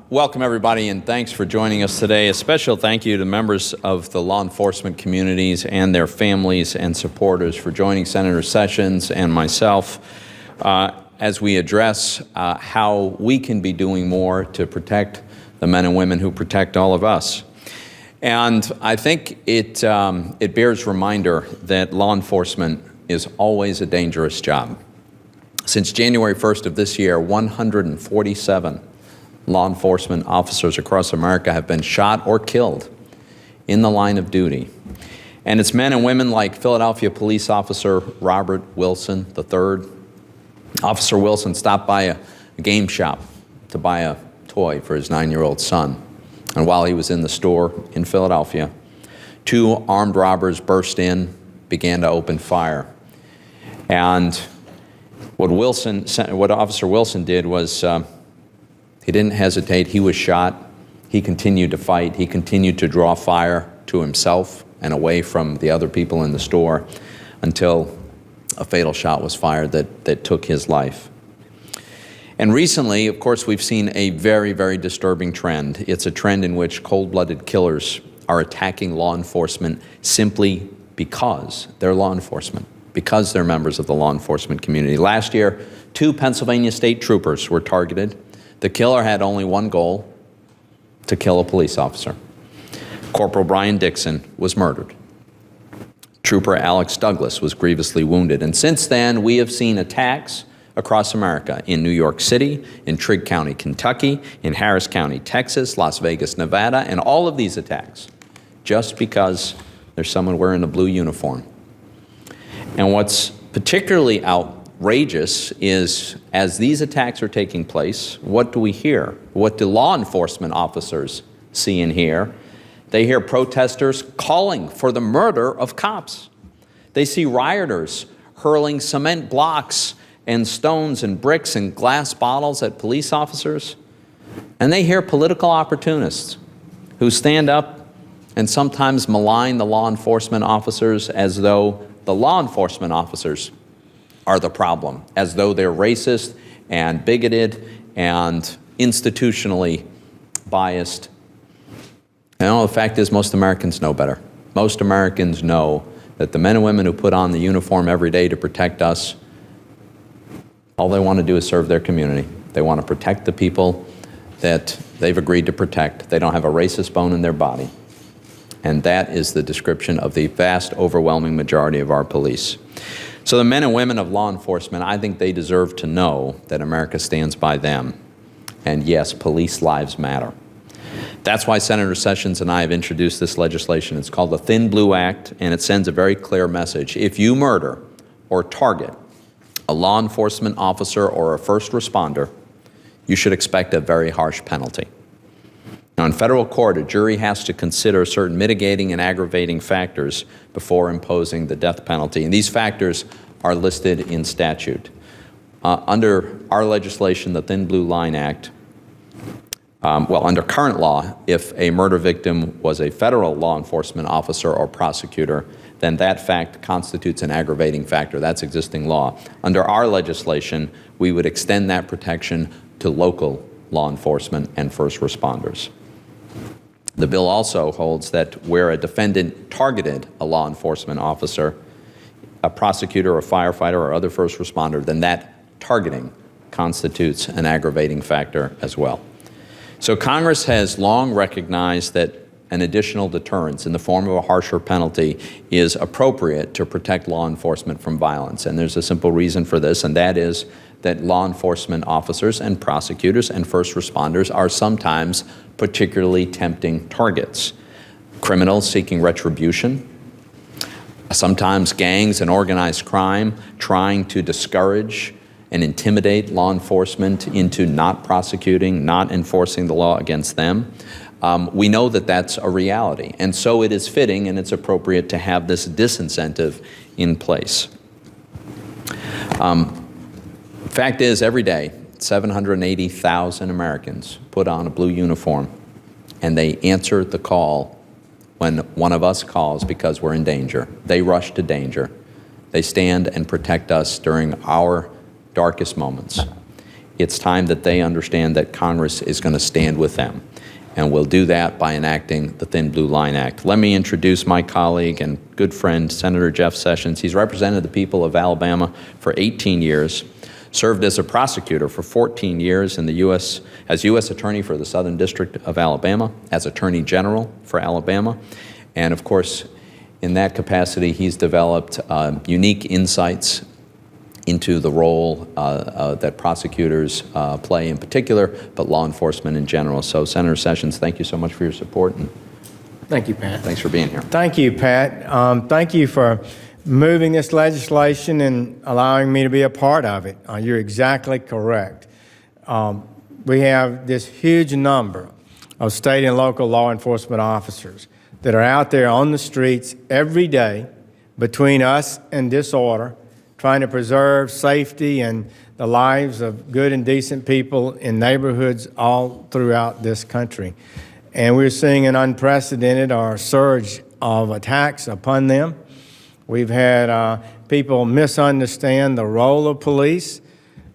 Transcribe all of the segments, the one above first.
Welcome, everybody, and thanks for joining us today. A special thank you to members of the law enforcement communities and their families and supporters for joining Senator Sessions and myself as we address how we can be doing more to protect the men and women who protect all of us. And I think it bears reminder that law enforcement is always a dangerous job. Since January 1st of this year, 147 law enforcement officers across America have been shot or killed in the line of duty. And it's men and women like Philadelphia police officer Robert Wilson III. Officer Wilson stopped by a game shop to buy a toy for his 9-year-old son. And while he was in the store in Philadelphia, 2 armed robbers burst in, began to open fire. And what Officer Wilson did was he didn't hesitate. He was shot. He continued to fight. He continued to draw fire to himself and away from the other people in the store until a fatal shot was fired that took his life. And recently, of course, we've seen a very, very disturbing trend. It's a trend in which cold-blooded killers are attacking law enforcement simply because they're law enforcement, because they're members of the law enforcement community. Last year, 2 Pennsylvania state troopers were targeted. The killer had only one goal: to kill a police officer. Corporal Brian Dixon was murdered. Trooper Alex Douglas was grievously wounded. And since then, we have seen attacks across America, in New York City, in Trigg County, Kentucky, in Harris County, Texas, Las Vegas, Nevada, and all of these attacks just because there's someone wearing a blue uniform. And what's particularly outrageous is, as these attacks are taking place, what do we hear? What do law enforcement officers see and hear? They hear protesters calling for the murder of cops. They see rioters hurling cement blocks and stones and bricks and glass bottles at police officers. And they hear political opportunists who stand up and sometimes malign the law enforcement officers as though the law enforcement officers are the problem, as though they're racist and bigoted and institutionally biased. The fact is, most Americans know better. Most Americans know that the men and women who put on the uniform every day to protect us, all they want to do is serve their community. They want to protect the people that they've agreed to protect. They don't have a racist bone in their body. And that is the description of the vast, overwhelming majority of our police. So the men and women of law enforcement, I think they deserve to know that America stands by them. And yes, police lives matter. That's why Senator Sessions and I have introduced this legislation. It's called the Thin Blue Act, and it sends a very clear message. If you murder or target a law enforcement officer or a first responder, you should expect a very harsh penalty. Now, in federal court, a jury has to consider certain mitigating and aggravating factors before imposing the death penalty. And these factors are listed in statute. Under our legislation, the Thin Blue Line Act, under current law, if a murder victim was a federal law enforcement officer or prosecutor, then that fact constitutes an aggravating factor. That's existing law. Under our legislation, we would extend that protection to local law enforcement and first responders. The bill also holds that where a defendant targeted a law enforcement officer, a prosecutor, a firefighter, or other first responder, then that targeting constitutes an aggravating factor as well. So Congress has long recognized that an additional deterrence in the form of a harsher penalty is appropriate to protect law enforcement from violence. And there's a simple reason for this, and that is that law enforcement officers and prosecutors and first responders are sometimes particularly tempting targets. Criminals seeking retribution, sometimes gangs and organized crime trying to discourage and intimidate law enforcement into not prosecuting, not enforcing the law against them. We know that that's a reality, and so it is fitting and it's appropriate to have this disincentive in place. Fact is, every day, 780,000 Americans put on a blue uniform, and they answer the call when one of us calls because we're in danger. They rush to danger. They stand and protect us during our darkest moments. It's time that they understand that Congress is going to stand with them. And we'll do that by enacting the Thin Blue Line Act. Let me introduce my colleague and good friend, Senator Jeff Sessions. He's represented the people of Alabama for 18 years, served as a prosecutor for 14 years in the as U.S. Attorney for the Southern District of Alabama, as Attorney General for Alabama. And of course, in that capacity, he's developed unique insights into the role that prosecutors play in particular, but law enforcement in general. So, Senator Sessions, thank you so much for your support. And thank you, Pat. Thanks for being here. Thank you, Pat. Thank you for moving this legislation and allowing me to be a part of it. You're exactly correct. We have this huge number of state and local law enforcement officers that are out there on the streets every day between us and disorder, trying to preserve safety and the lives of good and decent people in neighborhoods all throughout this country. And we're seeing an unprecedented surge of attacks upon them. We've had people misunderstand the role of police.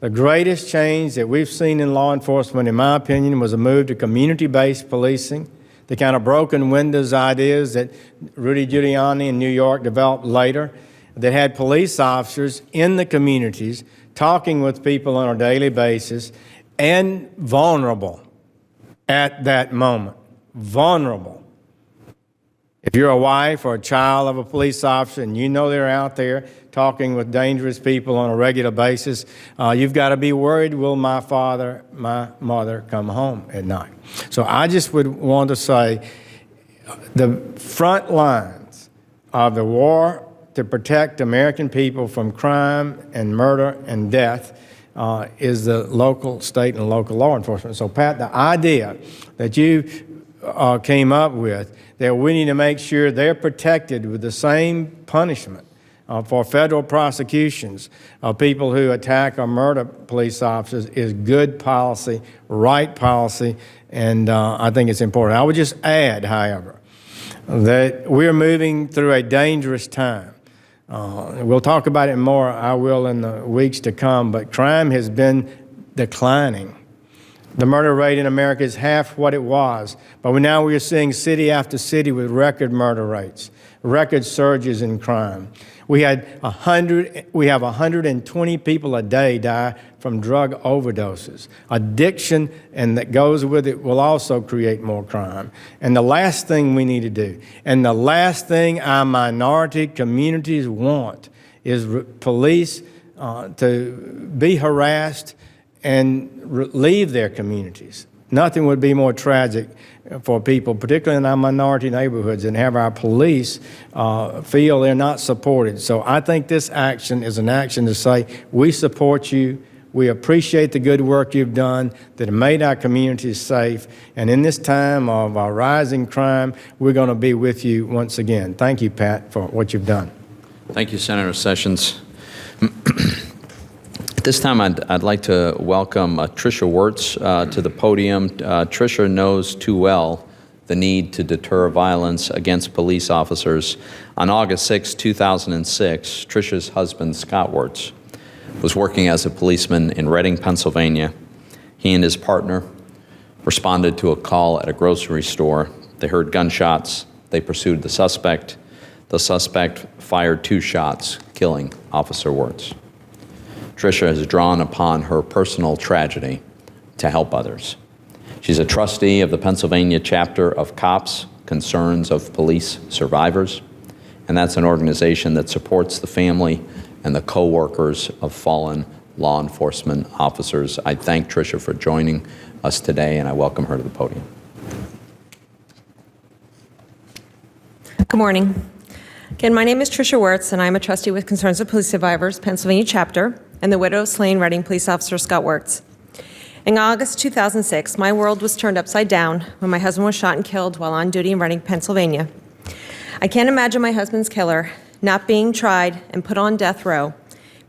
The greatest change that we've seen in law enforcement, in my opinion, was a move to community-based policing, the kind of broken windows ideas that Rudy Giuliani in New York developed later, that had police officers in the communities talking with people on a daily basis and vulnerable at that moment. Vulnerable. If you're a wife or a child of a police officer and you know they're out there talking with dangerous people on a regular basis, you've got to be worried, will my father, my mother come home at night? So I just would want to say the front lines of the war to protect American people from crime and murder and death is the local, state, and local law enforcement. So, Pat, the idea that you came up with, that we need to make sure they're protected with the same punishment for federal prosecutions of people who attack or murder police officers, is good policy, right policy, and I think it's important. I would just add, however, that we're moving through a dangerous time. We'll talk about it more, I will, in the weeks to come, but crime has been declining. The murder rate in America is half what it was, but now we are seeing city after city with record murder rates, record surges in crime. We have 120 people a day die from drug overdoses. Addiction, and that goes with it, will also create more crime. And the last thing we need to do, and the last thing our minority communities want, is police to be harassed and leave their communities. Nothing would be more tragic for people, particularly in our minority neighborhoods, and have our police feel they're not supported. So I think this action is an action to say, we support you, we appreciate the good work you've done that have made our communities safe, and in this time of rising crime, we're going to be with you once again. Thank you, Pat, for what you've done. Thank you, Senator Sessions. At this time, I'd like to welcome Tricia Wirtz to the podium. Tricia knows too well the need to deter violence against police officers. On August 6, 2006, Tricia's husband, Scott Wirtz, was working as a policeman in Reading, Pennsylvania. He and his partner responded to a call at a grocery store. They heard gunshots. They pursued the suspect. The suspect fired 2 shots, killing Officer Wirtz. Tricia has drawn upon her personal tragedy to help others. She's a trustee of the Pennsylvania chapter of COPS, Concerns of Police Survivors, and that's an organization that supports the family and the co-workers of fallen law enforcement officers. I thank Tricia for joining us today, and I welcome her to the podium. Good morning. Again, my name is Tricia Wirtz, and I'm a trustee with Concerns of Police Survivors, Pennsylvania chapter, and the widow of slain Reading police officer Scott Wirtz. In August 2006, my world was turned upside down when my husband was shot and killed while on duty in Reading, Pennsylvania. I can't imagine my husband's killer not being tried and put on death row,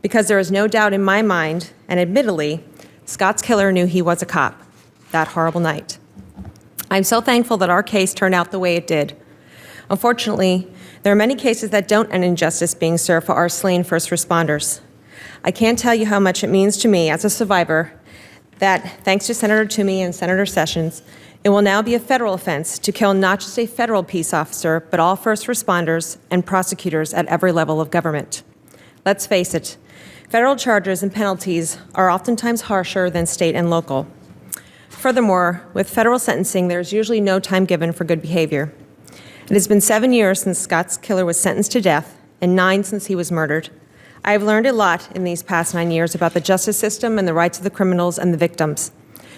because there is no doubt in my mind, and admittedly, Scott's killer knew he was a cop that horrible night. I'm so thankful that our case turned out the way it did. Unfortunately, there are many cases that don't end in justice being served for our slain first responders. I can't tell you how much it means to me as a survivor that, thanks to Senator Toomey and Senator Sessions, it will now be a federal offense to kill not just a federal peace officer, but all first responders and prosecutors at every level of government. Let's face it, federal charges and penalties are oftentimes harsher than state and local. Furthermore, with federal sentencing, there's usually no time given for good behavior. It has been 7 years since Scott's killer was sentenced to death and 9 since he was murdered. I have learned a lot in these past 9 years about the justice system and the rights of the criminals and the victims.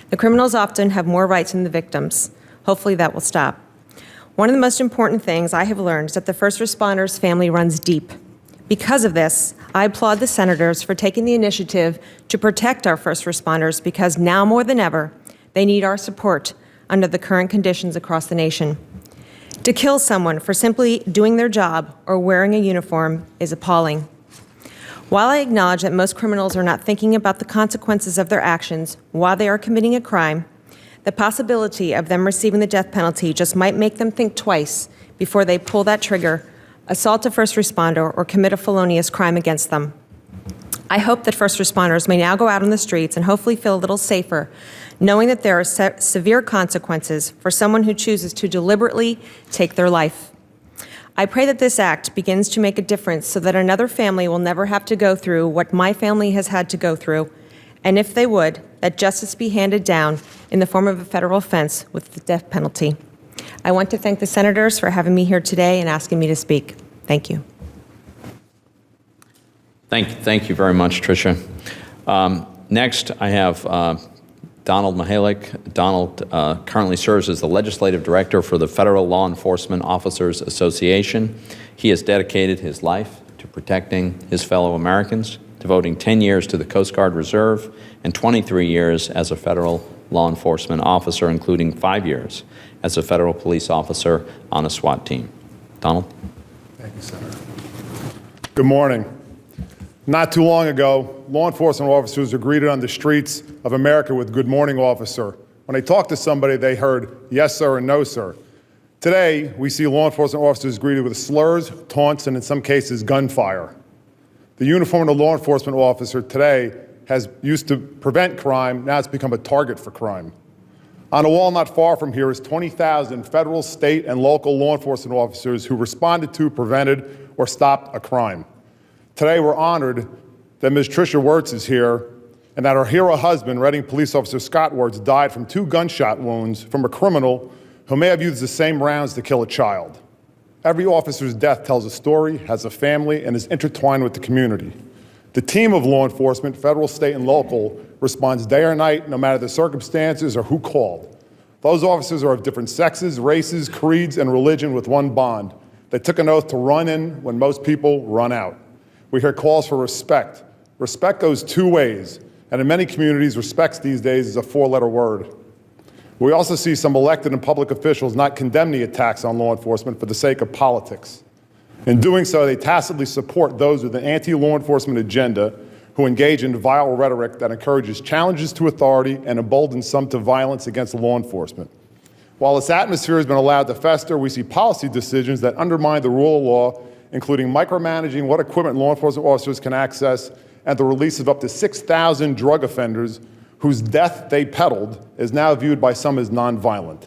The criminals often have more rights than the victims. Hopefully that will stop. One of the most important things I have learned is that the first responders' family runs deep. Because of this, I applaud the senators for taking the initiative to protect our first responders, because now more than ever, they need our support under the current conditions across the nation. To kill someone for simply doing their job or wearing a uniform is appalling. While I acknowledge that most criminals are not thinking about the consequences of their actions while they are committing a crime, the possibility of them receiving the death penalty just might make them think twice before they pull that trigger, assault a first responder, or commit a felonious crime against them. I hope that first responders may now go out on the streets and hopefully feel a little safer, knowing that there are severe consequences for someone who chooses to deliberately take their life. I pray that this act begins to make a difference so that another family will never have to go through what my family has had to go through, and if they would, that justice be handed down in the form of a federal offense with the death penalty. I want to thank the senators for having me here today and asking me to speak. Thank you. Thank you very much, Tricia. Next, I have Donald Mihalik. Donald currently serves as the Legislative Director for the Federal Law Enforcement Officers Association. He has dedicated his life to protecting his fellow Americans, devoting 10 years to the Coast Guard Reserve and 23 years as a federal law enforcement officer, including 5 years as a federal police officer on a SWAT team. Donald? Thank you, Senator. Good morning. Not too long ago, law enforcement officers were greeted on the streets of America with "Good morning, officer." When they talked to somebody, they heard "Yes, sir," and "No, sir." Today, we see law enforcement officers greeted with slurs, taunts, and in some cases, gunfire. The uniform of a law enforcement officer today has used to prevent crime, now it's become a target for crime. On a wall not far from here is 20,000 federal, state, and local law enforcement officers who responded to, prevented, or stopped a crime. Today, we're honored that Ms. Tricia Wirtz is here and that her hero husband, Reading Police Officer Scott Wirtz, died from 2 gunshot wounds from a criminal who may have used the same rounds to kill a child. Every officer's death tells a story, has a family, and is intertwined with the community. The team of law enforcement, federal, state, and local, responds day or night, no matter the circumstances or who called. Those officers are of different sexes, races, creeds, and religion with one bond. They took an oath to run in when most people run out. We hear calls for respect. Respect goes 2 ways, and in many communities, respect these days is a 4-letter word. We also see some elected and public officials not condemn the attacks on law enforcement for the sake of politics. In doing so, they tacitly support those with an anti-law enforcement agenda who engage in vile rhetoric that encourages challenges to authority and emboldens some to violence against law enforcement. While this atmosphere has been allowed to fester, we see policy decisions that undermine the rule of law, including micromanaging what equipment law enforcement officers can access and the release of up to 6,000 drug offenders whose death they peddled is now viewed by some as nonviolent.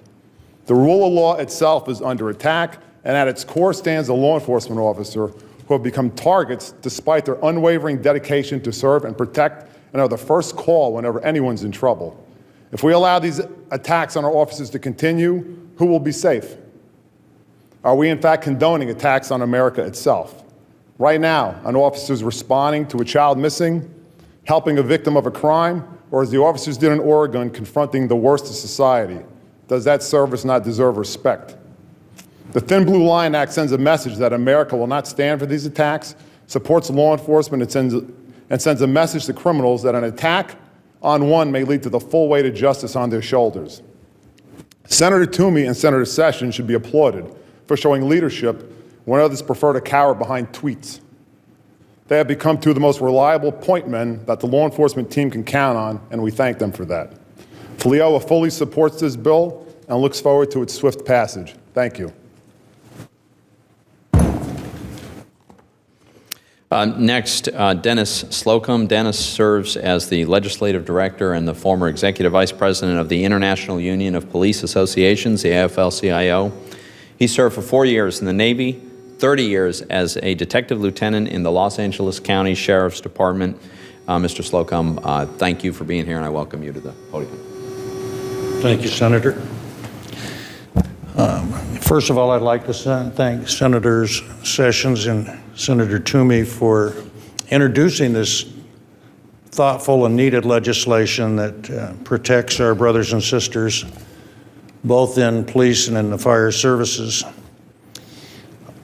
The rule of law itself is under attack, and at its core stands a law enforcement officer who have become targets despite their unwavering dedication to serve and protect and are the first call whenever anyone's in trouble. If we allow these attacks on our officers to continue, who will be safe? Are we in fact condoning attacks on America itself? Right now, an officer is responding to a child missing, helping a victim of a crime, or as the officers did in Oregon, confronting the worst of society. Does that service not deserve respect? The Thin Blue Line Act sends a message that America will not stand for these attacks, supports law enforcement, and sends a message to criminals that an attack on one may lead to the full weight of justice on their shoulders. Senator Toomey and Senator Sessions should be applauded for showing leadership when others prefer to cower behind tweets. They have become 2 of the most reliable point men that the law enforcement team can count on, and we thank them for that. FLIOA fully supports this bill and looks forward to its swift passage. Thank you. Next, Dennis Slocum. Dennis serves as the Legislative Director and the former Executive Vice President of the International Union of Police Associations, the AFL-CIO. He served for 4 years in the Navy, 30 years as a Detective Lieutenant in the Los Angeles County Sheriff's Department. Mr. Slocum, thank you for being here, and I welcome you to the podium. Thank you, Senator. First of all, I'd like to thank Senators Sessions and Senator Toomey for introducing this thoughtful and needed legislation that protects our brothers and sisters, both in police and in the fire services.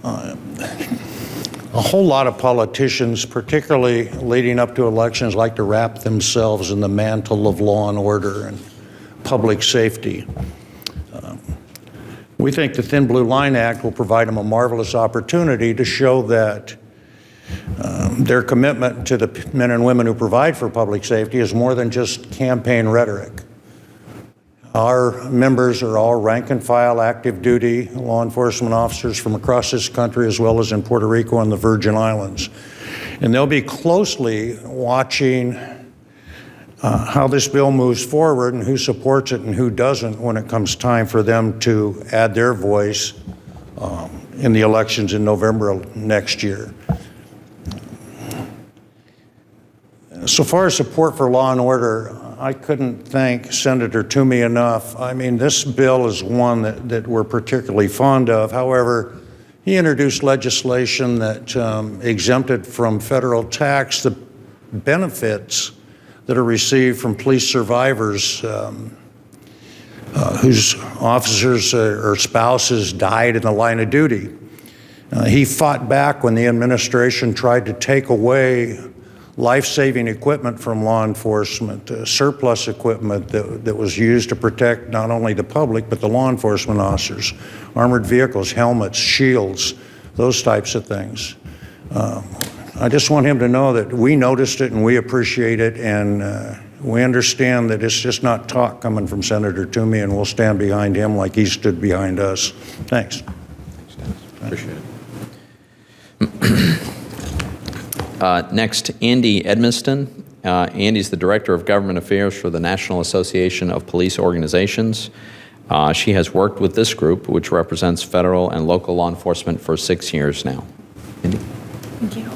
A whole lot of politicians, particularly leading up to elections, like to wrap themselves in the mantle of law and order and public safety. We think the Thin Blue Line Act will provide them a marvelous opportunity to show that their commitment to the men and women who provide for public safety is more than just campaign rhetoric. Our members are all rank and file active duty law enforcement officers from across this country, as well as in Puerto Rico and the Virgin Islands. And they'll be closely watching how this bill moves forward and who supports it and who doesn't when it comes time for them to add their voice in the elections in November of next year. So far as support for law and order, I couldn't thank Senator Toomey enough. I mean, this bill is one that we're particularly fond of. However, he introduced legislation that exempted from federal tax the benefits that are received from police survivors whose officers or spouses died in the line of duty. He fought back when the administration tried to take away life-saving equipment from law enforcement, surplus equipment that was used to protect not only the public, but the law enforcement officers, armored vehicles, helmets, shields, those types of things. I just want him to know that we noticed it and we appreciate it, and we understand that it's just not talk coming from Senator Toomey, and we'll stand behind him like he stood behind us. Thanks. Thanks, Dennis. Appreciate it. Next, Andy Edmiston. Andy's the Director of Government Affairs for the National Association of Police Organizations. She has worked with this group, which represents federal and local law enforcement, for 6 years now. Andy? Thank you.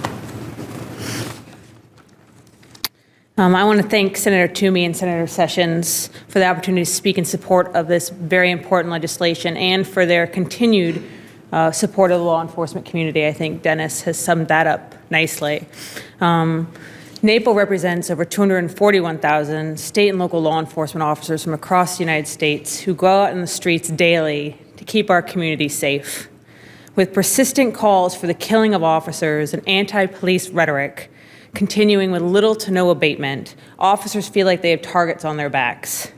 I want to thank Senator Toomey and Senator Sessions for the opportunity to speak in support of this very important legislation and for their continued support of the law enforcement community. I think Dennis has summed that up nicely. NAPO represents over 241,000 state and local law enforcement officers from across the United States who go out in the streets daily to keep our community safe. With persistent calls for the killing of officers and anti-police rhetoric continuing with little to no abatement, officers feel like they have targets on their backs.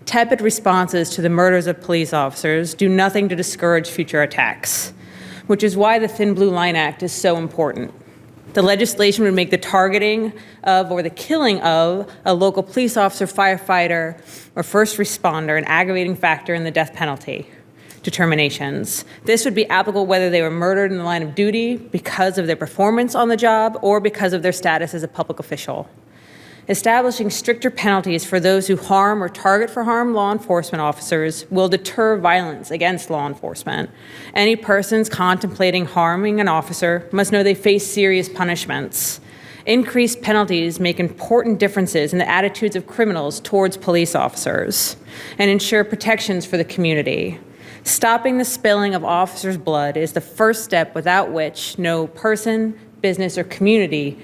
Tepid responses to the murders of police officers do nothing to discourage future attacks, which is why the Thin Blue Line Act is so important. The legislation would make the targeting of or the killing of a local police officer, firefighter, or first responder an aggravating factor in the death penalty determinations. This would be applicable whether they were murdered in the line of duty because of their performance on the job or because of their status as a public official. Establishing stricter penalties for those who harm or target for harm law enforcement officers will deter violence against law enforcement. Any persons contemplating harming an officer must know they face serious punishments. Increased penalties make important differences in the attitudes of criminals towards police officers and ensure protections for the community. Stopping the spilling of officers' blood is the first step without which no person, business, or community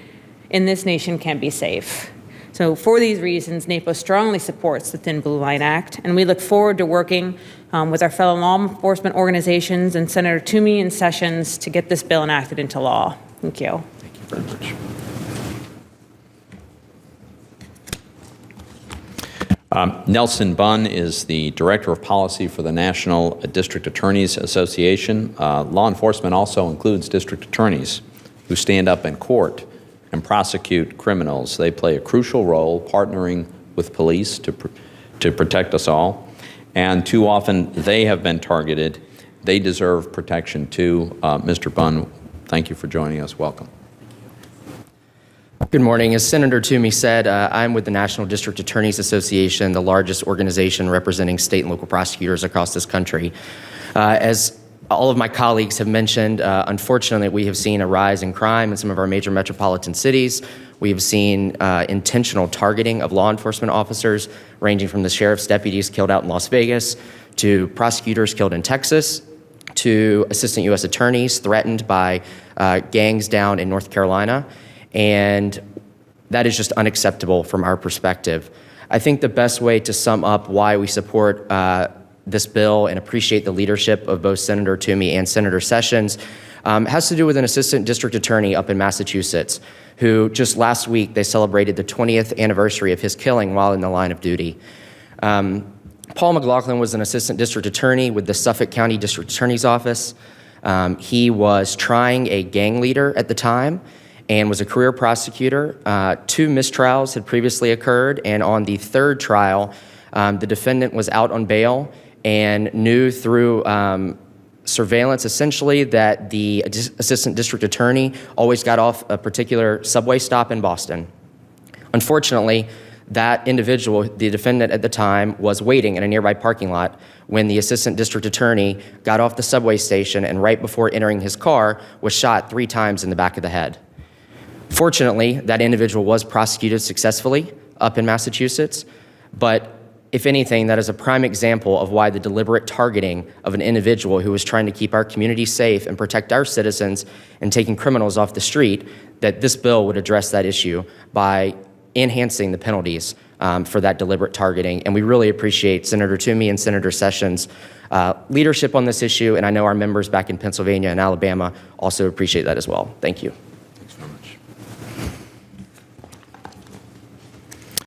in this nation can be safe. So for these reasons, NAPO strongly supports the Thin Blue Line Act, and we look forward to working with our fellow law enforcement organizations and Senator Toomey and Sessions to get this bill enacted into law. Thank you. Thank you very much. Nelson Bunn is the Director of Policy for the National District Attorneys Association. Law enforcement also includes district attorneys who stand up in court and prosecute criminals. They play a crucial role partnering with police to protect us all. And too often they have been targeted. They deserve protection too. Mr. Bunn, thank you for joining us. Welcome. Good morning. As Senator Toomey said, I'm with the National District Attorneys Association, the largest organization representing state and local prosecutors across this country. As all of my colleagues have mentioned, unfortunately, we have seen a rise in crime in some of our major metropolitan cities. We have seen intentional targeting of law enforcement officers, ranging from the sheriff's deputies killed out in Las Vegas, to prosecutors killed in Texas, to assistant U.S. attorneys threatened by gangs down in North Carolina. And that is just unacceptable from our perspective. I think the best way to sum up why we support this bill and appreciate the leadership of both Senator Toomey and Senator Sessions has to do with an assistant district attorney up in Massachusetts who just last week they celebrated the 20th anniversary of his killing while in the line of duty. Paul McLaughlin was an assistant district attorney with the Suffolk County District Attorney's Office. He was trying a gang leader at the time and was a career prosecutor. 2 mistrials had previously occurred, and on the 3rd trial, the defendant was out on bail and knew through surveillance essentially that the assistant district attorney always got off a particular subway stop in Boston. Unfortunately, that individual, the defendant at the time, was waiting in a nearby parking lot when the assistant district attorney got off the subway station and right before entering his car was shot 3 times in the back of the head. Fortunately, that individual was prosecuted successfully up in Massachusetts, but if anything, that is a prime example of why the deliberate targeting of an individual who was trying to keep our community safe and protect our citizens and taking criminals off the street, that this bill would address that issue by enhancing the penalties for that deliberate targeting. And we really appreciate Senator Toomey and Senator Sessions' leadership on this issue, and I know our members back in Pennsylvania and Alabama also appreciate that as well. Thank you.